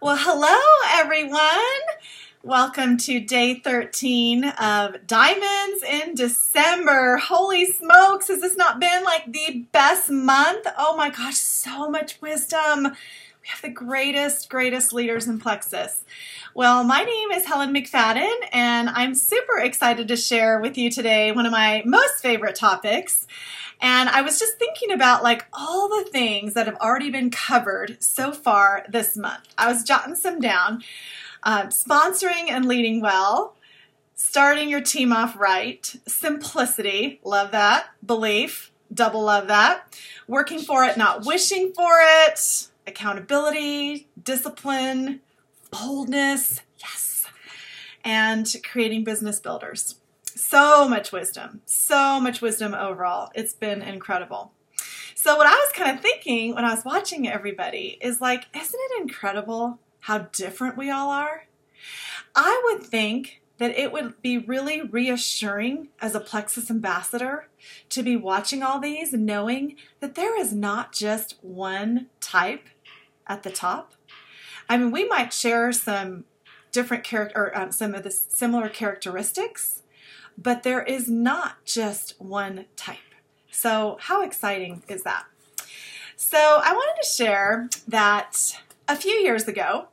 Well, hello, everyone. Welcome to day 13 of Diamonds in December. Holy smokes, has this not been like the best month? Oh my gosh, so much wisdom. We have the greatest leaders in Plexus. Well, my name is Helen McFadden, and I'm super excited to share with you today one of my most favorite topics. And I was just thinking about like all the things that have already been covered so far this month. I was jotting some down. Sponsoring and leading well, starting your team off right, simplicity, love that, belief, double love that, working for it, not wishing for it, accountability, discipline, boldness, yes, and creating business builders. So much wisdom overall. It's been incredible. So what I was kind of thinking when I was watching everybody is like, isn't it incredible how different we all are? I would think that it would be really reassuring as a Plexus ambassador to be watching all these and knowing that there is not just one type at the top. I mean, we might share some different some of the similar characteristics, but there is not just one type. So how exciting is that? So I wanted to share that a few years ago,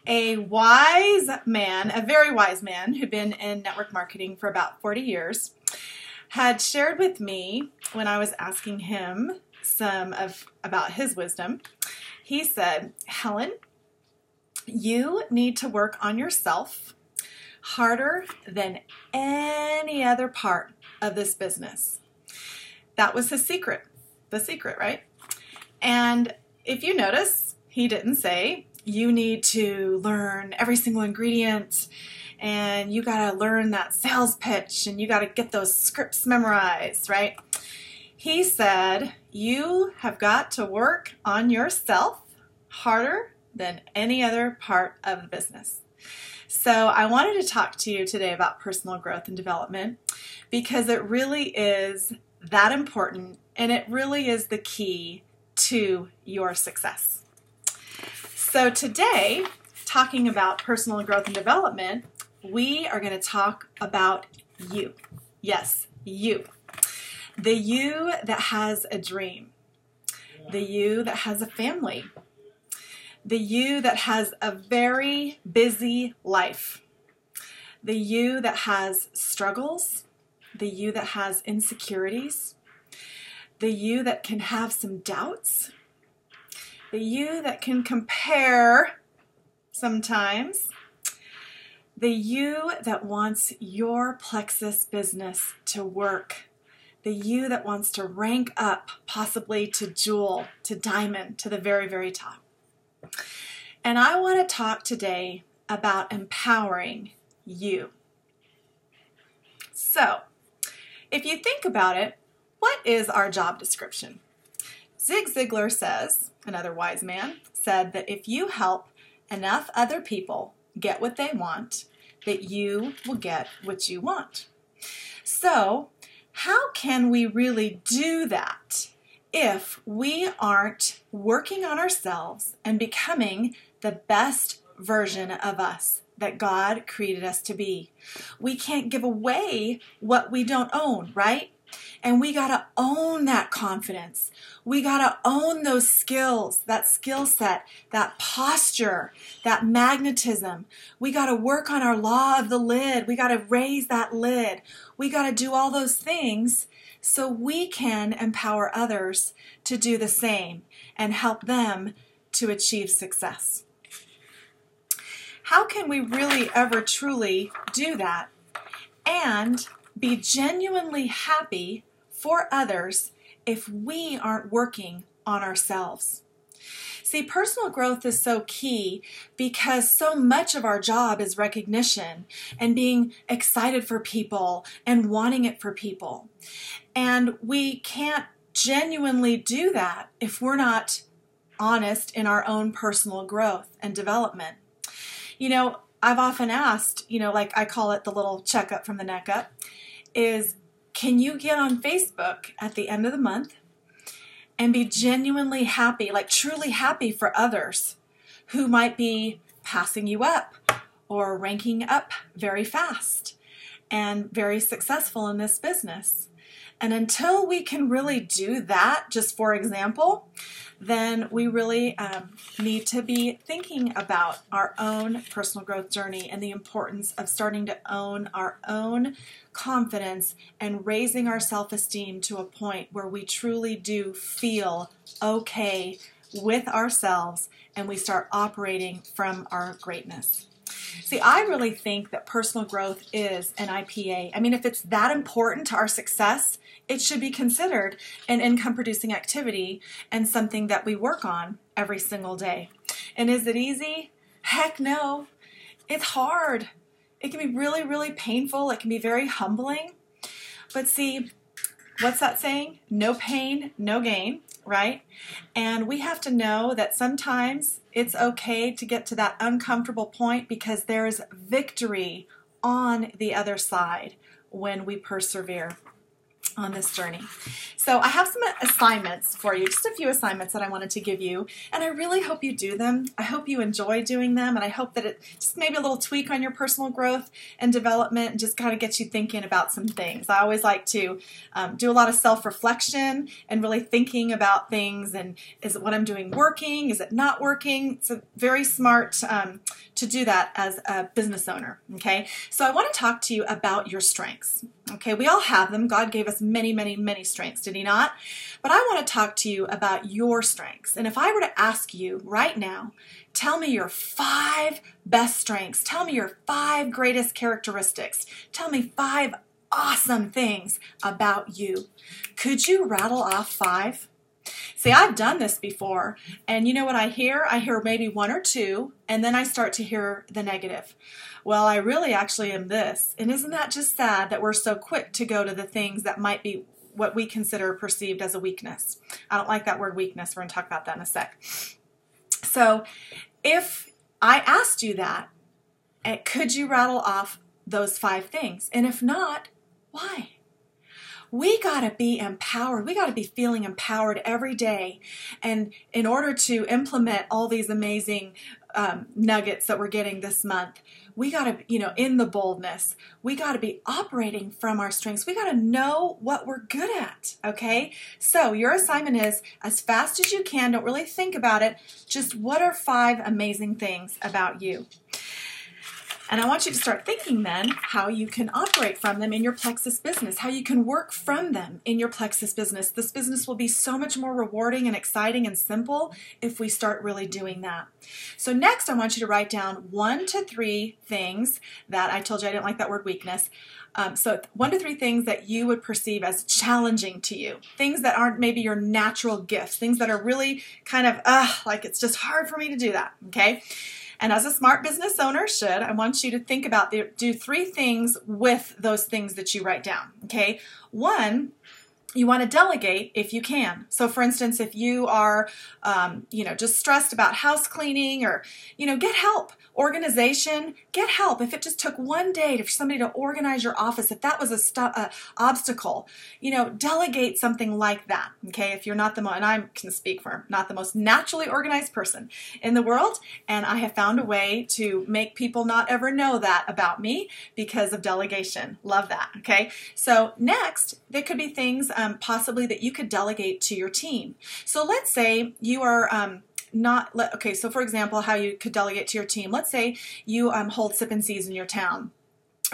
a very wise man who'd been in network marketing for about 40 years had shared with me when I was asking him about his wisdom. He said, Helen, you need to work on yourself harder than any other part of this business. That was his secret, the secret, right? And if you notice, he didn't say, you need to learn every single ingredient and you got to learn that sales pitch and you got to get those scripts memorized, right? He said, you have got to work on yourself harder than any other part of the business. So I wanted to talk to you today about personal growth and development because it really is that important and it really is the key to your success. So today, talking about personal growth and development, we are going to talk about you. Yes, you. The you that has a dream. The you that has a family. The you that has a very busy life. The you that has struggles. The you that has insecurities. The you that can have some doubts. The you that can compare sometimes. The you that wants your Plexus business to work. The you that wants to rank up, possibly to jewel, to diamond, to the very, very top. And I want to talk today about empowering you. So, if you think about it, what is our job description? Zig Ziglar says, another wise man, said that if you help enough other people get what they want, that you will get what you want. So, how can we really do that if we aren't working on ourselves and becoming the best version of us that God created us to be? We can't give away what we don't own, right? And we got to own that confidence. We got to own those skills, that skill set, that posture, that magnetism. We got to work on our law of the lid. We got to raise that lid. We got to do all those things so we can empower others to do the same and help them to achieve success. How can we really ever truly do that and be genuinely happy for others if we aren't working on ourselves? See, personal growth is so key because so much of our job is recognition and being excited for people and wanting it for people. And we can't genuinely do that if we're not honest in our own personal growth and development. You know, I've often asked, like I call it the little checkup from the neck up, is can you get on Facebook at the end of the month and be genuinely happy, like truly happy for others who might be passing you up or ranking up very fast and very successful in this business. And until we can really do that, just for example, then we really need to be thinking about our own personal growth journey and the importance of starting to own our own confidence and raising our self-esteem to a point where we truly do feel okay with ourselves and we start operating from our greatness. See, I really think that personal growth is an IPA. I mean, if it's that important to our success, it should be considered an income-producing activity and something that we work on every single day. And is it easy? Heck no. It's hard. It can be really, really painful. It can be very humbling. But see, what's that saying? No pain, no gain, right? And we have to know that sometimes it's okay to get to that uncomfortable point because there's victory on the other side when we persevere on this journey. So I have some assignments for you, just a few assignments that I wanted to give you, and I really hope you do them. I hope you enjoy doing them, and I hope that it just maybe a little tweak on your personal growth and development and just kind of gets you thinking about some things. I always like to do a lot of self-reflection and really thinking about things, and is it what I'm doing working? Is it not working? It's very smart to do that as a business owner, okay? So I want to talk to you about your strengths. Okay, we all have them. God gave us many, many, many strengths, did he not? But I want to talk to you about your strengths. And if I were to ask you right now, tell me your 5 best strengths. Tell me your 5 greatest characteristics. Tell me 5 awesome things about you. Could you rattle off 5? See, I've done this before, and you know what I hear? I hear maybe 1 or 2, and then I start to hear the negative. Well, I really actually am this. And isn't that just sad that we're so quick to go to the things that might be what we consider perceived as a weakness? I don't like that word weakness. We're going to talk about that in a sec. So if I asked you that, could you rattle off those 5 things? And if not, why? We got to be empowered. We got to be feeling empowered every day. And in order to implement all these amazing nuggets that we're getting this month, we got to, in the boldness, we got to be operating from our strengths. We got to know what we're good at, okay? So your assignment is, as fast as you can, don't really think about it, just what are 5 amazing things about you? And I want you to start thinking then how you can operate from them in your Plexus business, how you can work from them in your Plexus business. This business will be so much more rewarding and exciting and simple if we start really doing that. So next I want you to write down 1 to 3 things that I told you I didn't like that word weakness. So 1 to 3 things that you would perceive as challenging to you, things that aren't maybe your natural gifts, things that are really kind of, like it's just hard for me to do that, okay? And as a smart business owner should, I want you to think about, do 3 things with those things that you write down, okay? 1, you want to delegate if you can. So for instance, if you are, just stressed about house cleaning or, get help. Organization, get help. If it just took 1 day for somebody to organize your office, if that was a obstacle, delegate something like that, okay? If you're not the most, and I can speak for not the most naturally organized person in the world, and I have found a way to make people not ever know that about me because of delegation. Love that, okay? So next, there could be things possibly that you could delegate to your team. So let's say you are so for example, how you could delegate to your team. Let's say you hold sip and seas in your town,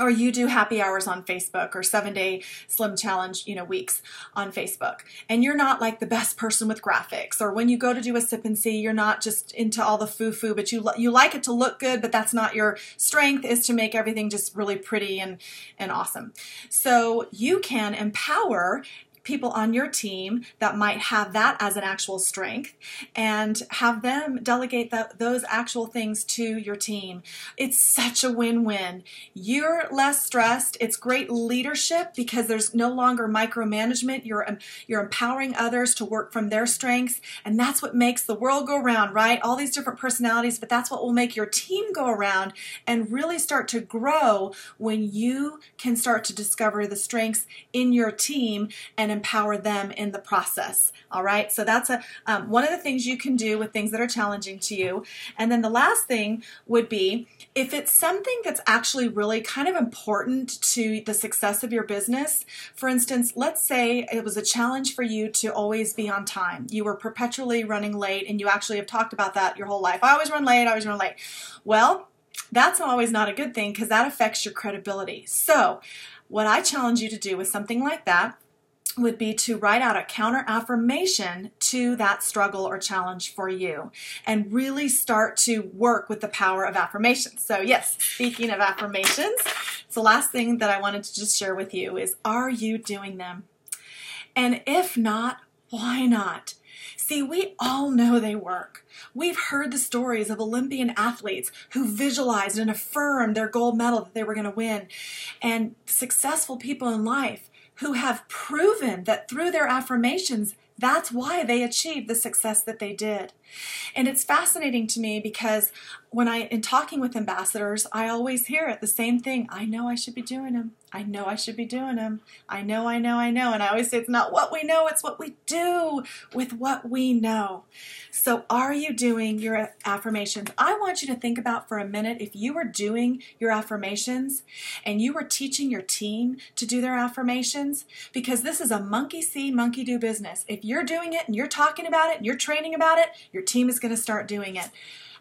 or you do happy hours on Facebook or 7-day slim challenge, weeks on Facebook. And you're not like the best person with graphics, or when you go to do a sip and see, you're not just into all the foo-foo, but you like it to look good, but that's not your strength, is to make everything just really pretty and awesome. So you can empower people on your team that might have that as an actual strength and have them delegate those actual things to your team. It's such a win-win. You're less stressed. It's great leadership because there's no longer micromanagement. You're empowering others to work from their strengths, and that's what makes the world go round, right? All these different personalities, but that's what will make your team go around and really start to grow when you can start to discover the strengths in your team and empower them in the process. All right. So that's one of the things you can do with things that are challenging to you. And then the last thing would be, if it's something that's actually really kind of important to the success of your business. For instance, let's say it was a challenge for you to always be on time. You were perpetually running late, and you actually have talked about that your whole life. I always run late. I always run late. Well, that's always not a good thing, because that affects your credibility. So what I challenge you to do with something like that would be to write out a counter affirmation to that struggle or challenge for you, and really start to work with the power of affirmations. So yes, speaking of affirmations, the last thing that I wanted to just share with you is, are you doing them? And if not, why not? See, we all know they work. We've heard the stories of Olympian athletes who visualized and affirmed their gold medal that they were going to win, and successful people in life who have proven that through their affirmations, that's why they achieved the success that they did. And it's fascinating to me, because in talking with ambassadors, I always hear it, the same thing. I know I should be doing them. I know I should be doing them. I know. And I always say, it's not what we know, it's what we do with what we know. So are you doing your affirmations? I want you to think about for a minute, if you were doing your affirmations and you were teaching your team to do their affirmations, because this is a monkey see, monkey do business. If you're doing it and you're talking about it and you're training about it, your team is going to start doing it.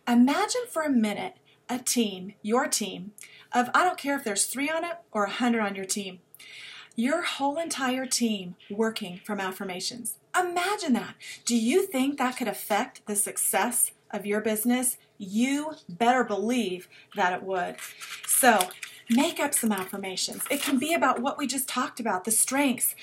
Imagine for a minute a team, your team, of, I don't care if there's 3 on it or 100 on your team, your whole entire team working from affirmations. Imagine that. Do you think that could affect the success of your business? You better believe that it would. So make up some affirmations. It can be about what we just talked about, the strengths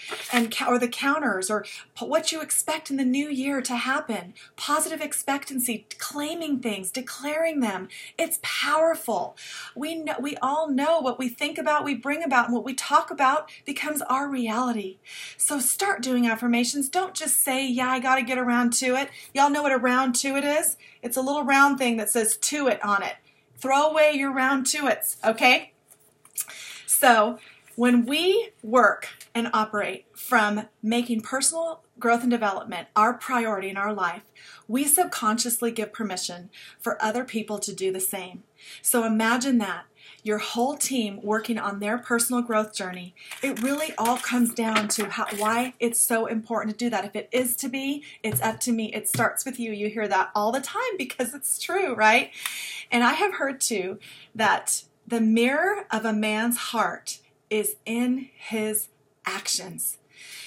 or the counters, or what you expect in the new year to happen. Positive expectancy, claiming things, declaring them. It's powerful. We all know what we think about, we bring about, and what we talk about becomes our reality. So start doing affirmations. Don't just say, yeah, I got to get around to it. Y'all know what a round to it is? It's a little round thing that says to it on it. Throw away your round to it's, okay? So when we work and operate from making personal growth and development our priority in our life, we subconsciously give permission for other people to do the same. So imagine that. Your whole team working on their personal growth journey. It really all comes down to why it's so important to do that. If it is to be, it's up to me. It starts with you. You hear that all the time because it's true, right? And I have heard too that the mirror of a man's heart is in his actions.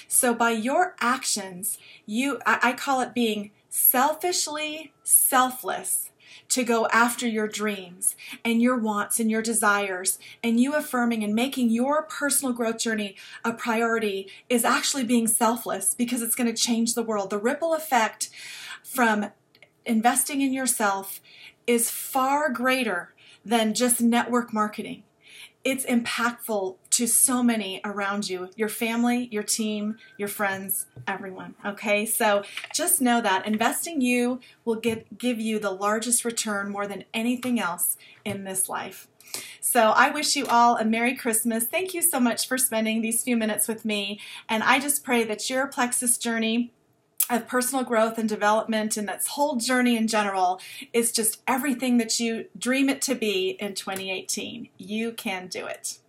So by your actions, I call it being selfishly selfless to go after your dreams and your wants and your desires, and you affirming and making your personal growth journey a priority is actually being selfless, because it's going to change the world. The ripple effect from investing in yourself is far greater than just network marketing. It's impactful to so many around you, your family, your team, your friends, everyone, okay? So just know that investing you will give you the largest return more than anything else in this life. So I wish you all a Merry Christmas. Thank you so much for spending these few minutes with me, and I just pray that your Plexus journey of personal growth and development, and that whole journey in general, is just everything that you dream it to be in 2018. You can do it.